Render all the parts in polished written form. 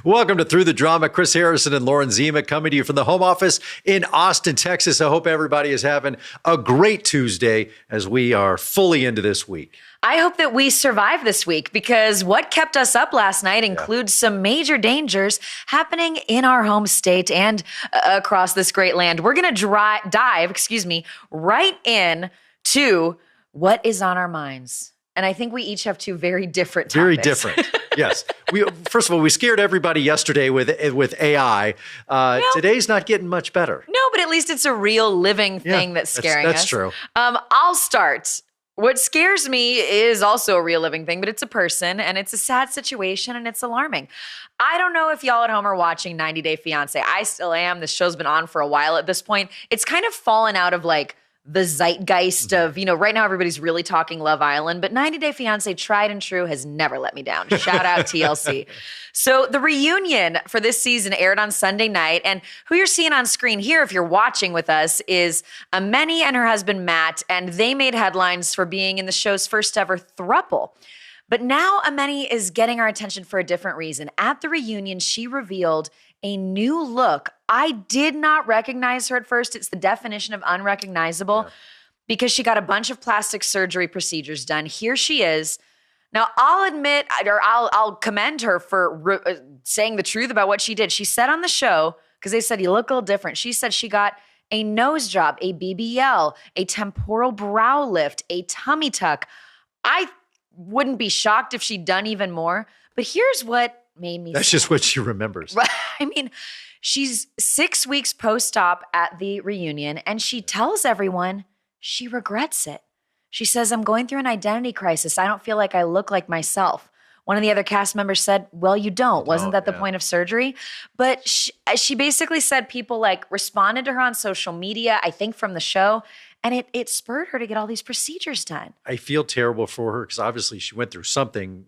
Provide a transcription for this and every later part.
Welcome to Through the Drama. Kris Harrison and Lauren Zima coming to you from the home office in Austin, Texas. I hope everybody is having a great Tuesday as we are fully into this week. I hope that we survive this week because what kept us up last night includes some major dangers happening in our home state and across this great land. We're going to dive right in to what is on our minds. And I think we each have two very different topics. Very different. Yes. First of all, we scared everybody yesterday with AI. Today's not getting much better. No, but at least it's a real living thing that's scaring us. That's true. I'll start. What scares me is also a real living thing, but it's a person and it's a sad situation and it's alarming. I don't know if y'all at home are watching 90 Day Fiancé. I still am. This show's been on for a while at this point. It's kind of fallen out of like the zeitgeist of, right now everybody's really talking Love Island, but 90 Day Fiancé, tried and true, has never let me down. Shout out TLC. So the reunion for this season aired on Sunday night, and who you're seeing on screen here, if you're watching with us, is Ameni and her husband Matt, and they made headlines for being in the show's first ever throuple. But now Ameni is getting our attention for a different reason. At the reunion, she revealed a new look. I did not recognize her at first. It's the definition of unrecognizable because she got a bunch of plastic surgery procedures done. Here she is. Now, I'll admit, or I'll commend her for saying the truth about what she did. She said on the show, because they said, you look a little different. She said she got a nose job, a BBL, a temporal brow lift, a tummy tuck. I wouldn't be shocked if she'd done even more. But here's what made me That's just what she remembers. I mean, she's 6 weeks post-op at the reunion, and she tells everyone she regrets it. She says, I'm going through an identity crisis. I don't feel like I look like myself. One of the other cast members said, well, you don't. Wasn't that the point of surgery? But she basically said people like responded to her on social media, I think from the show, and it spurred her to get all these procedures done. I feel terrible for her because obviously she went through something,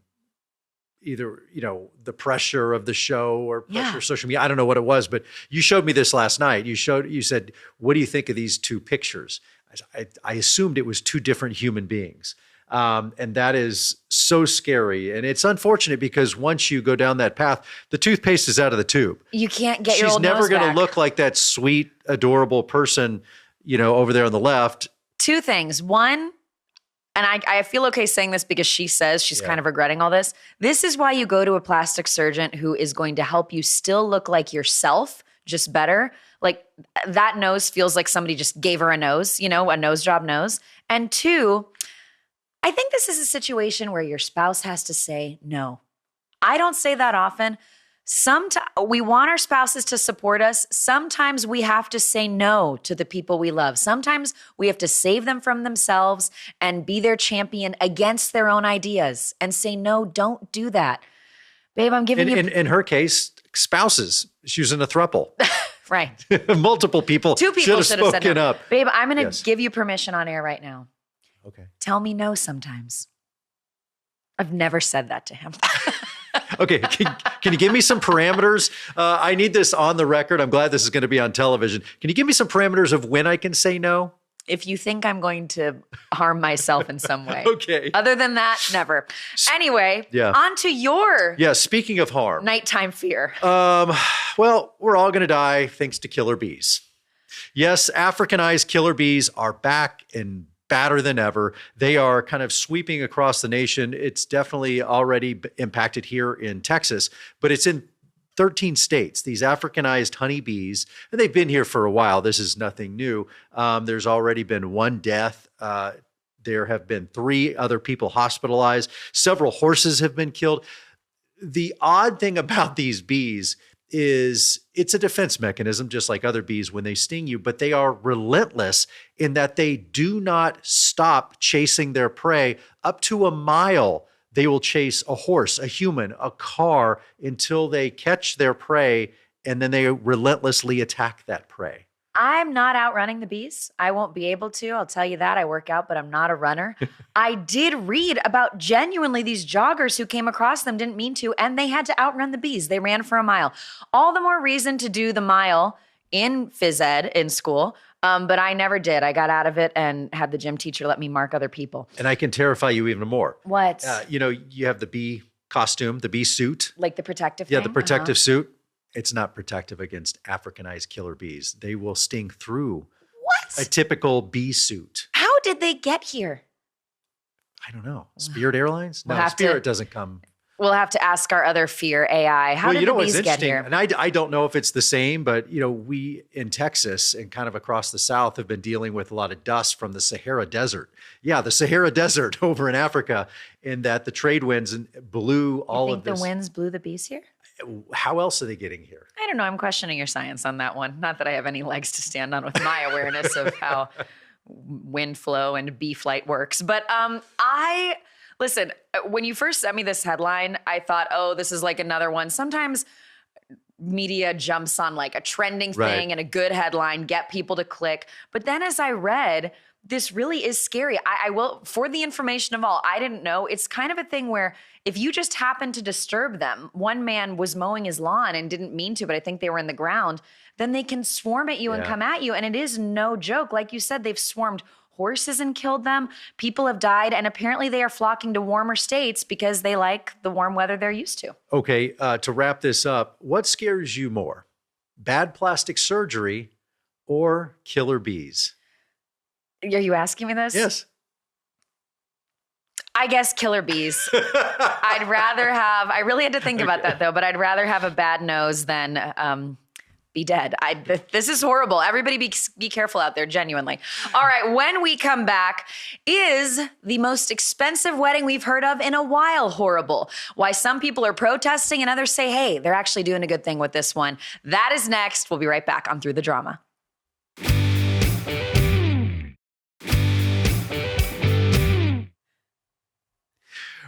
either, the pressure of the show or pressure of social media. I don't know what it was, but you showed me this last night. You said, what do you think of these two pictures? I assumed it was two different human beings. And that is so scary. And it's unfortunate because once you go down that path, the toothpaste is out of the tube. You can't get your old nose back. She's never going to look like that sweet, adorable person, over there on the left. Two things. One, and I feel okay saying this because she says she's kind of regretting all this. This is why you go to a plastic surgeon who is going to help you still look like yourself, just better. Like that nose feels like somebody just gave her a nose, a nose job nose. And two, I think this is a situation where your spouse has to say no. I don't say that often. Sometimes we want our spouses to support us. Sometimes we have to say no to the people we love. Sometimes we have to save them from themselves and be their champion against their own ideas and say, no, don't do that. Babe, I'm giving you... In her case, spouses. She was in a throuple. Right. Multiple people. Two people should have said no. Up. Babe, I'm going to give you permission on air right now. Okay. Tell me no sometimes. I've never said that to him. Okay. Can you give me some parameters? I need this on the record. I'm glad this is going to be on television. Can you give me some parameters of when I can say no? If you think I'm going to harm myself in some way. Okay. Other than that, never. Anyway, on to your speaking of harm. Nighttime fear. Well, we're all going to die thanks to killer bees. Yes, Africanized killer bees are back and badder than ever. They are kind of sweeping across the nation. It's definitely already impacted here in Texas, but it's in 13 states, these Africanized honeybees, and they've been here for a while. This is nothing new. There's already been one death. There have been 3 other people hospitalized. Several horses have been killed. The odd thing about these bees is it's a defense mechanism, just like other bees when they sting you, but they are relentless in that they do not stop chasing their prey. Up to a mile, they will chase a horse, a human, a car until they catch their prey, and then they relentlessly attack that prey. I'm not outrunning the bees. I won't be able to. I'll tell you that. I work out, but I'm not a runner. I did read about genuinely these joggers who came across them, didn't mean to, and they had to outrun the bees. They ran for a mile. All the more reason to do the mile in phys ed in school. But I never did. I got out of it and had the gym teacher let me mark other people. And I can terrify you even more. What? You have the bee costume, the bee suit. Like the protective Yeah, thing? the protective suit. It's not protective against Africanized killer bees. They will sting through a What? typical bee suit. How did they get here? I don't know. Spirit Airlines? We'll No, have Spirit to- doesn't come. We'll have to ask our other fear AI. How did the what's bees get interesting, here? and I don't know if it's the same, but we in Texas and kind of across the South have been dealing with a lot of dust from the Sahara Desert. Yeah, the Sahara Desert over in Africa, in that the trade winds blew all of You this. think the winds blew the bees here? How else are they getting here? I don't know. I'm questioning your science on that one. Not that I have any legs to stand on with my awareness of how wind flow and bee flight works. But listen, when you first sent me this headline, I thought, oh, this is like another one. Sometimes media jumps on like a trending thing Right. and a good headline, get people to click. But then as I read, this really is scary. I will, for the information of all, I didn't know. It's kind of a thing where if you just happen to disturb them, one man was mowing his lawn and didn't mean to, but I think they were in the ground, then they can swarm at you and Yeah. come at you. And it is no joke. Like you said, they've swarmed horses and killed them. People have died. And apparently they are flocking to warmer states because they like the warm weather they're used to. Okay, to wrap this up, what scares you more? Bad plastic surgery or killer bees? Are you asking me this? Yes. I guess killer bees. I'd rather have, I really had to think about that though, but I'd rather have a bad nose than be dead. This is horrible. Everybody be careful out there, genuinely. All right, when we come back, is the most expensive wedding we've heard of in a while horrible? Why some people are protesting and others say, hey, they're actually doing a good thing with this one. That is next. We'll be right back on Through the Drama.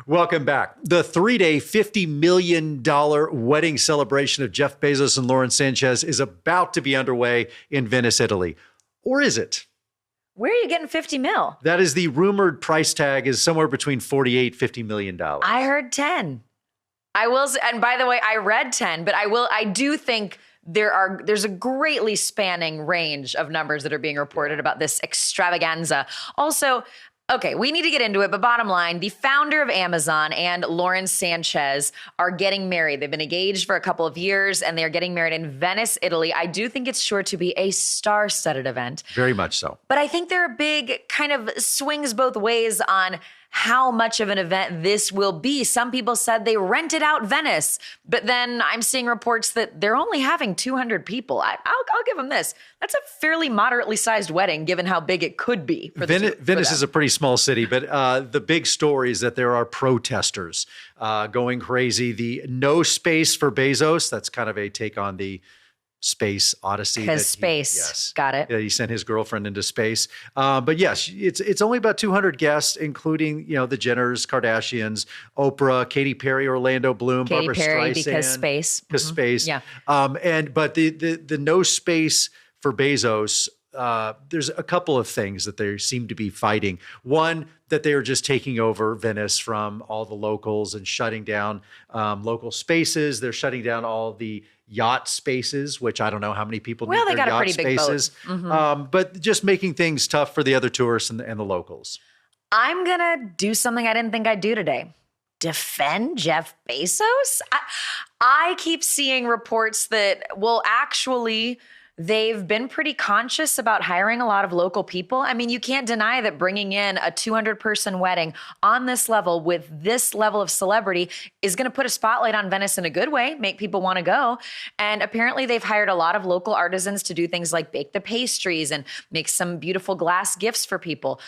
Welcome back. The 3-day, $50 million wedding celebration of Jeff Bezos and Lauren Sanchez is about to be underway in Venice, Italy. Or is it? Where are you getting 50 mil? That is the rumored price tag is somewhere between $48, $50 million. I heard 10. I will, and by the way, I read 10, but I do think there's a greatly spanning range of numbers that are being reported about this extravaganza. Also, okay, we need to get into it, but bottom line, the founder of Amazon and Lauren Sanchez are getting married. They've been engaged for a couple of years, and they're getting married in Venice, Italy. I do think it's sure to be a star-studded event. Very much so. But I think there are big kind of swings both ways on how much of an event this will be. Some people said they rented out Venice, but then I'm seeing reports that they're only having 200 people. I'll give them this. That's a fairly moderately sized wedding, given how big it could be. For Venice is a pretty small city, but the big story is that there are protesters going crazy. The no space for Bezos, that's kind of a take on the space odyssey. Because space. Yes. Got it. That he sent his girlfriend into space. But yes, it's only about 200 guests, including, the Jenners, Kardashians, Oprah, Katy Perry, Orlando Bloom, Katy Barbara Perry, Streisand. because space. Because space. Yeah. But the no space for Bezos, there's a couple of things that they seem to be fighting. One, that they are just taking over Venice from all the locals and shutting down local spaces. They're shutting down all the yacht spaces, which I don't know how many people Well, need they their got a yacht pretty big boat. spaces. But just making things tough for the other tourists and the locals. I'm going to do something I didn't think I'd do today. Defend Jeff Bezos? I keep seeing reports that, well, actually, they've been pretty conscious about hiring a lot of local people. I mean, you can't deny that bringing in a 200-person wedding on this level with this level of celebrity is going to put a spotlight on Venice in a good way, make people want to go. And apparently they've hired a lot of local artisans to do things like bake the pastries and make some beautiful glass gifts for people.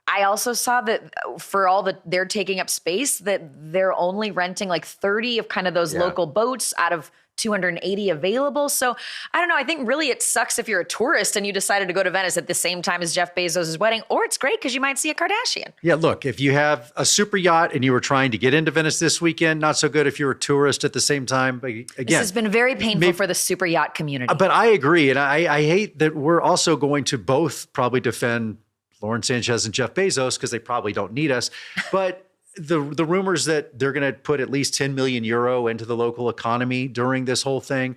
I also saw that for all that they're taking up space, that they're only renting like 30 of kind of those local boats out of 280 available. So I don't know. I think really it sucks if you're a tourist and you decided to go to Venice at the same time as Jeff Bezos' wedding, or it's great because you might see a Kardashian. Yeah, look, if you have a super yacht and you were trying to get into Venice this weekend, not so good if you're a tourist at the same time. But again, This has been very painful for the super yacht community. But I agree. And I hate that we're also going to both probably defend Lauren Sanchez and Jeff Bezos because they probably don't need us. But the rumors that they're going to put at least 10 million euro into the local economy during this whole thing,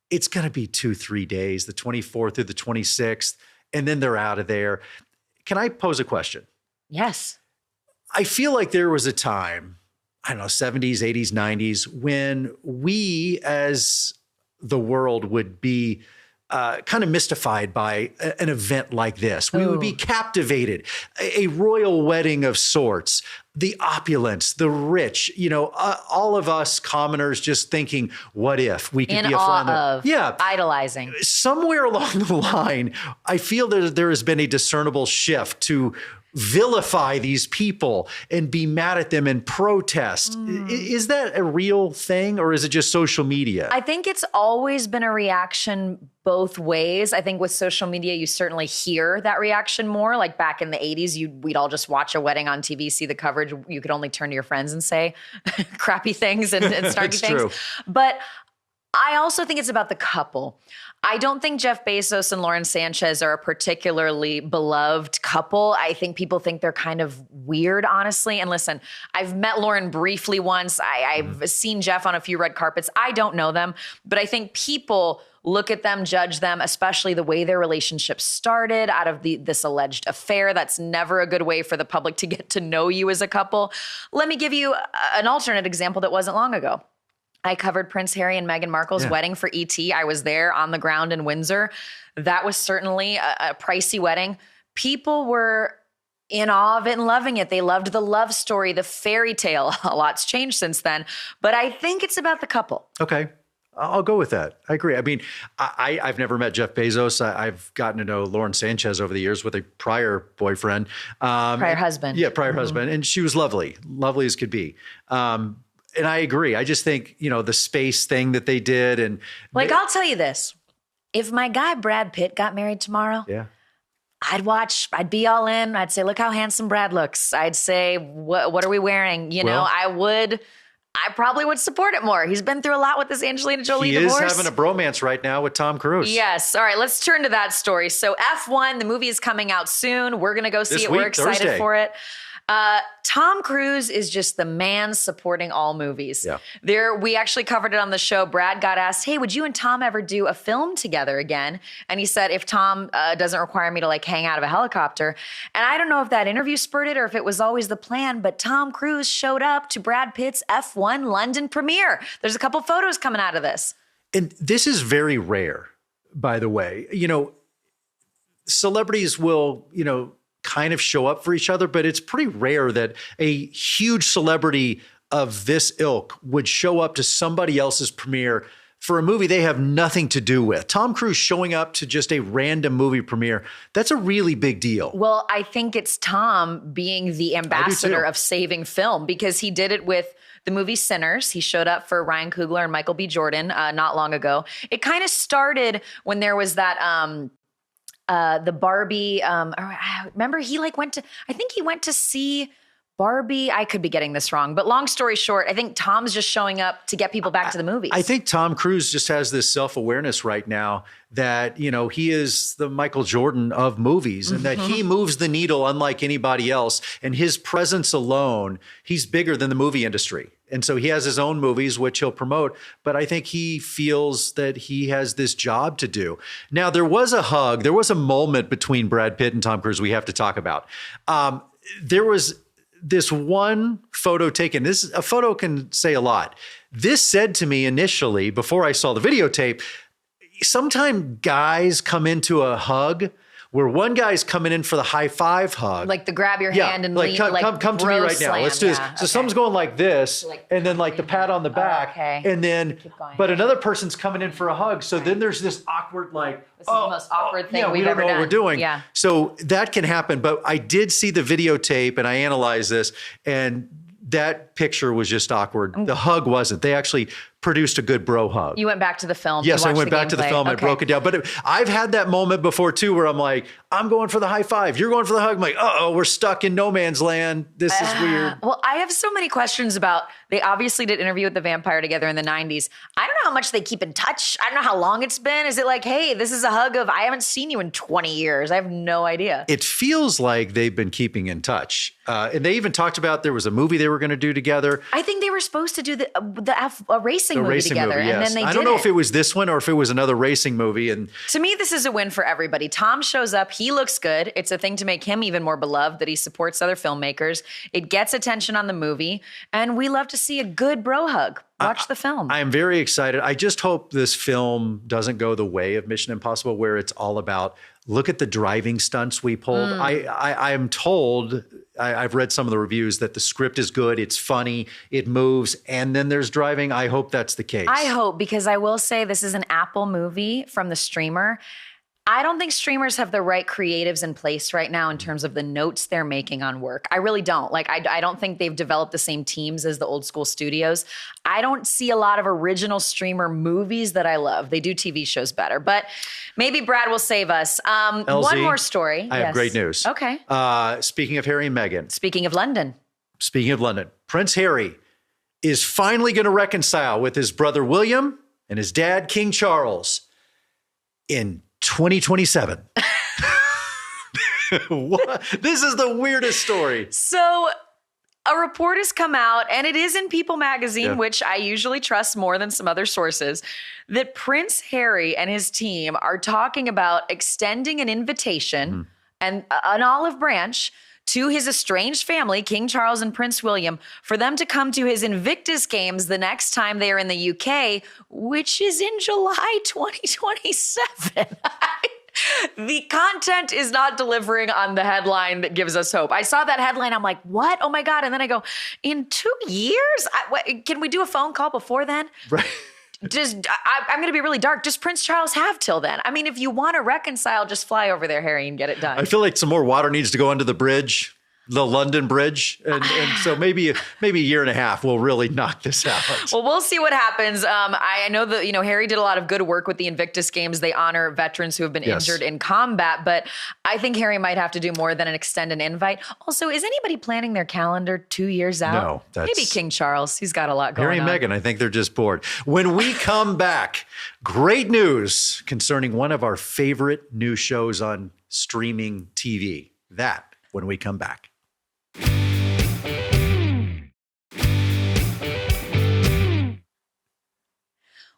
it's going to be 2-3 days, the 24th through the 26th, and then they're out of there. Can I pose a question? Yes. I feel like there was a time, I don't know, 70s, 80s, 90s, when we as the world would be kind of mystified by an event like this. We would be captivated. A royal wedding of sorts, the opulence, the rich, all of us commoners just thinking, what if we could in be a fly on the idolizing. Somewhere along the line, I feel that there has been a discernible shift to vilify these people and be mad at them and protest. Is that a real thing, or is it just social media? I think it's always been a reaction both ways. I think with social media, you certainly hear that reaction more. Like back in the 80s, we'd all just watch a wedding on TV, see the coverage. You could only turn to your friends and say crappy things and snarky things. True. But I also think it's about the couple. I don't think Jeff Bezos and Lauren Sanchez are a particularly beloved couple. I think people think they're kind of weird, honestly. And listen, I've met Lauren briefly once. I've seen Jeff on a few red carpets. I don't know them, but I think people look at them, judge them, especially the way their relationship started out of this alleged affair. That's never a good way for the public to get to know you as a couple. Let me give you an alternate example that wasn't long ago. I covered Prince Harry and Meghan Markle's wedding for ET. I was there on the ground in Windsor. That was certainly a pricey wedding. People were in awe of it and loving it. They loved the love story, the fairy tale. A lot's changed since then, but I think it's about the couple. Okay. I'll go with that. I agree. I mean, I've never met Jeff Bezos. I've gotten to know Lauren Sanchez over the years with a prior boyfriend. Prior husband. Yeah, prior husband. And she was lovely as could be. And I agree. I just think, the space thing that they did. And I'll tell you this. If my guy Brad Pitt got married tomorrow, I'd watch, I'd be all in. I'd say, look how handsome Brad looks. I'd say, what are we wearing? I probably would support it more. He's been through a lot with this Angelina Jolie divorce. He is having a bromance right now with Tom Cruise. Yes. All right, let's turn to that story. So F1, the movie is coming out soon. We're going to go see it. We're excited Thursday. For it. Tom Cruise is just the man supporting all movies. Yeah. We actually covered it on the show. Brad got asked, hey, would you and Tom ever do a film together again? And he said, if Tom doesn't require me to hang out of a helicopter. And I don't know if that interview spurred it or if it was always the plan, but Tom Cruise showed up to Brad Pitt's F1 London premiere. There's a couple photos coming out of this. And this is very rare, by the way. Celebrities will, kind of show up for each other, but it's pretty rare that a huge celebrity of this ilk would show up to somebody else's premiere for a movie they have nothing to do with. Tom Cruise showing up to just a random movie premiere, that's a really big deal. Well, I think it's Tom being the ambassador of saving film, because he did it with the movie Sinners. He showed up for Ryan Coogler and Michael B. Jordan not long ago. It kind of started when there was that the Barbie, remember he went to see Barbie. I could be getting this wrong, but long story short, I think Tom's just showing up to get people back to the movies. I think Tom Cruise just has this self-awareness right now that, he is the Michael Jordan of movies and that he moves the needle unlike anybody else. And his presence alone, he's bigger than the movie industry. And so he has his own movies, which he'll promote. But I think he feels that he has this job to do. Now, there was a moment between Brad Pitt and Tom Cruise we have to talk about. There was this one photo taken. A photo can say a lot. This said to me initially, before I saw the videotape, sometimes guys come into a hug where one guy's coming in for the high five hug. Like the grab your hand and lean, come to me right now. Let's do this. Yeah, so someone's going like this, and then the pat on the back, and then, but another person's coming in for a hug. So then there's this awkward this is the most awkward thing we've we don't ever know done. what we're doing. Yeah. So that can happen. But I did see the videotape and I analyzed this, and that picture was just awkward. The hug wasn't. They actually produced a good bro hug. You went back to the film. Yes, I went back to the film. I broke it down. But I've had that moment before too, where I'm like, I'm going for the high five. You're going for the hug. I'm like, we're stuck in no man's land. This is weird. Well, I have so many questions about, they obviously did Interview with the Vampire together in the 90s. I don't know how much they keep in touch. I don't know how long it's been. Is it like, hey, this is a hug of, I haven't seen you in 20 years. I have no idea. It feels like they've been keeping in touch. And they even talked about there was a movie they were going to do together. I think they were supposed to do a racing racing movie together. Yes. And then they I don't did know if it was this one or if it was another racing movie. And to me, this is a win for everybody. Tom shows up. He looks good. It's a thing to make him even more beloved that he supports other filmmakers. It gets attention on the movie. And we love to see a good bro hug. Watch the film. I am very excited. I just hope this film doesn't go the way of Mission Impossible, where it's all about, look at the driving stunts we pulled. I am told, I've read some of the reviews, that the script is good, it's funny, it moves, and then there's driving. I hope that's the case. I hope, because I will say this is an Apple movie from the streamer. I don't think streamers have the right creatives in place right now in terms of the notes they're making on work. I really don't. Like, I don't think they've developed the same teams as the old school studios. I don't see a lot of original streamer movies that I love. They do TV shows better, but maybe Brad will save us. LZ, one more story. I have great news. Okay. Speaking of Harry and Meghan. Speaking of London, Prince Harry is finally going to reconcile with his brother William and his dad, King Charles, in 2027. What? This is the weirdest story. So a report has come out, and it is in People magazine, which I usually trust more than some other sources, that Prince Harry and his team are talking about extending an invitation and an olive branch to his estranged family, King Charles and Prince William, for them to come to his Invictus Games the next time they are in the UK, which is in July 2027. The content is not delivering on the headline that gives us hope. I saw that headline. I'm like, what? Oh my God. And then I go, in 2 years? Can we do a phone call before then? Right. I'm going to be really dark. Does Prince Charles have till then? I mean, if you want to reconcile, just fly over there, Harry, and get it done. I feel like some more water needs to go under the bridge, the London Bridge. And so maybe a year and a half will really knock this out. Well, we'll see what happens. I know that, Harry did a lot of good work with the Invictus Games. They honor veterans who have been injured in combat, but I think Harry might have to do more than extend an invite. Also, is anybody planning their calendar 2 years out? No. Maybe King Charles. He's got a lot going on. Harry and Meghan, I think they're just bored. When we come back, great news concerning one of our favorite new shows on streaming TV. That when we come back.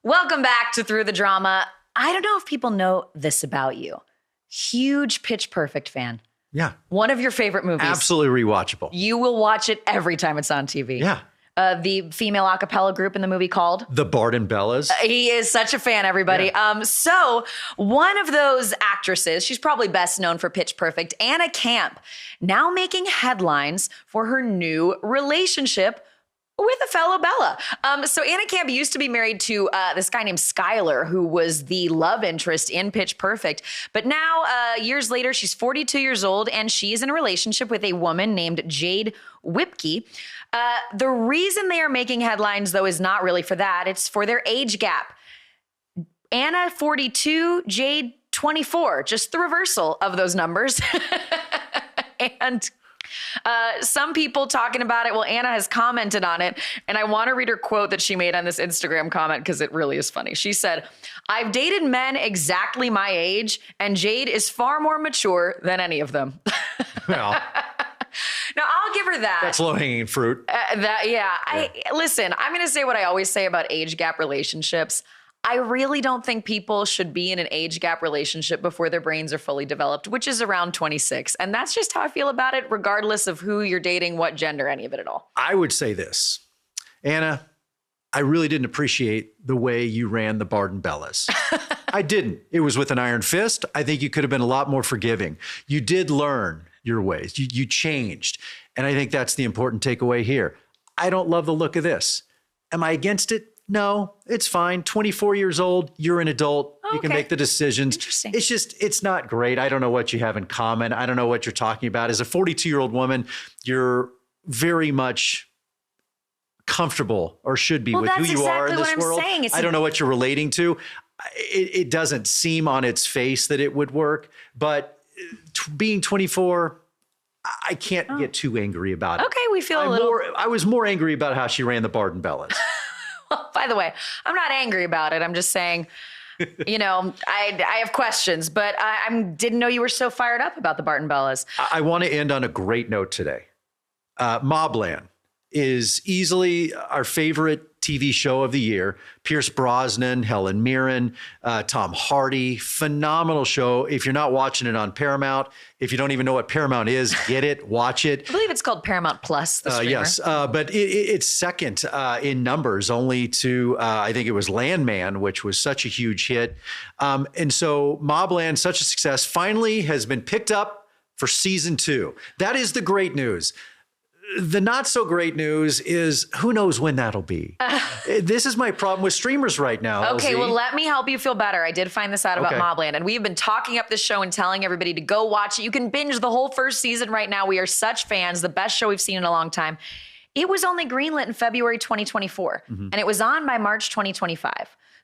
Welcome back to Through the Drama. I don't know if people know this about you. Huge Pitch Perfect fan. Yeah. One of your favorite movies. Absolutely rewatchable. You will watch it every time it's on TV. Yeah. The female a cappella group in the movie called? The Barden Bellas. He is such a fan, everybody. Yeah. So one of those actresses, she's probably best known for Pitch Perfect, Anna Camp, now making headlines for her new relationship with a fellow Bella. So Anna Camp used to be married to this guy named Skylar, who was the love interest in Pitch Perfect. But now, years later, she's 42 years old, and she's in a relationship with a woman named Jade Whipke. The reason they are making headlines, though, is not really for that. It's for their age gap. Anna, 42, Jade, 24. Just the reversal of those numbers. And some people talking about it. Well, Anna has commented on it, and I want to read her quote that she made on this Instagram comment because it really is funny. She said, "I've dated men exactly my age, and Jade is far more mature than any of them." Well, now I'll give her that. that's low-hanging fruit. Listen, I'm going to say what I always say about age gap relationships. I really don't think people should be in an age gap relationship before their brains are fully developed, which is around 26. And that's just how I feel about it, regardless of who you're dating, what gender, any of it at all. I would say this, Anna, I really didn't appreciate the way you ran the Barden Bellas. I didn't. It was with an iron fist. I think you could have been a lot more forgiving. You did learn your ways. You changed. And I think that's the important takeaway here. I don't love the look of this. Am I against it? No, it's fine. 24 years old, you're an adult. You can make the decisions. Interesting. It's just, it's not great. I don't know what you have in common. I don't know what you're talking about. As a 42-year-old woman, you're very much comfortable, or should be, with who you are in this world. I don't know what you're relating to. It doesn't seem on its face that it would work, but being 24, I can't get too angry about it. Okay, we feel a little... I was more angry about how she ran the Barden Bellas. Well, by the way, I'm not angry about it. I'm just saying, I have questions, but I didn't know you were so fired up about the Barden Bellas. I want to end on a great note today. Mobland is easily our favorite TV show of the year. Pierce Brosnan, Helen Mirren, Tom Hardy. Phenomenal show. If you're not watching it on Paramount, if you don't even know what Paramount is, get it, watch it. I believe it's called Paramount Plus, the streamer. Yes, but it's second in numbers, only to, I think it was Landman, which was such a huge hit. And so Mobland, such a success, finally has been picked up for season 2. That is the great news. The not so great news is who knows when that'll be. This is my problem with streamers right now. Okay, LZ. well, let me help you feel better. I did find this out about Mobland, and we've been talking up this show and telling everybody to go watch it. You can binge the whole first season right now. We are such fans. The best show we've seen in a long time. It was only greenlit in February 2024, and it was on by March 2025.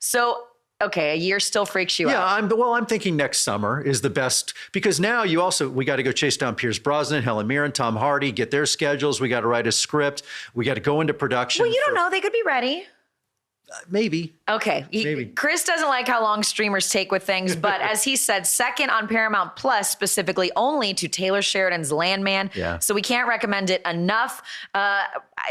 So, okay, a year still freaks you out. Yeah, I'm thinking next summer is the best, because now we got to go chase down Pierce Brosnan, Helen Mirren, Tom Hardy, get their schedules. We got to write a script. We got to go into production. Well, you don't know. They could be ready. Maybe. Okay. Maybe. Kris doesn't like how long streamers take with things, but as he said, second on Paramount Plus, specifically only to Taylor Sheridan's Landman. Yeah. So we can't recommend it enough.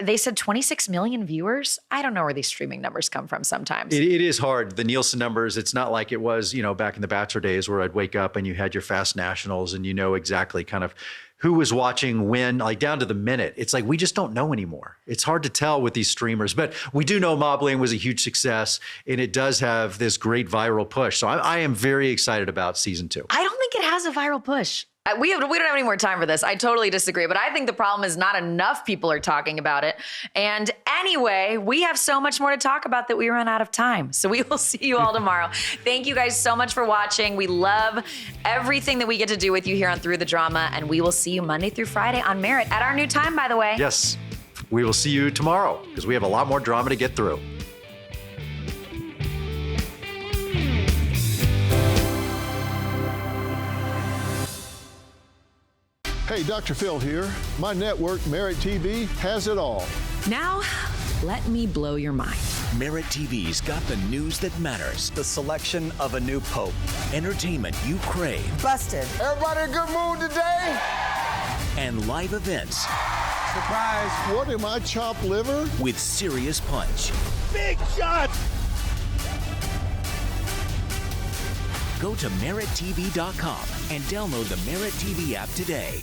They said 26 million viewers. I don't know where these streaming numbers come from sometimes. It is hard. The Nielsen numbers, it's not like it was, back in the Bachelor days where I'd wake up and you had your fast nationals and you know exactly kind of who was watching when, like down to the minute. It's like we just don't know anymore. It's hard to tell with these streamers, but we do know Mobland was a huge success, and it does have this great viral push. So I am very excited about season 2. I don't think it has a viral push. We don't have any more time for this. I totally disagree, but I think the problem is not enough people are talking about it. And anyway, we have so much more to talk about that we run out of time. So we will see you all tomorrow. Thank you guys so much for watching. We love everything that we get to do with you here on Through the Drama, and we will see you Monday through Friday on Merit at our new time, by the way. Yes, we will see you tomorrow because we have a lot more drama to get through. Hey, Dr. Phil here. My network, Merit TV, has it all. Now, let me blow your mind. Merit TV's got the news that matters. The selection of a new pope. Entertainment you crave. Busted. Everybody in a good mood today? And live events. Surprise. What am I, chopped liver? With serious punch. Big shot. Go to merittv.com and download the Merit TV app today.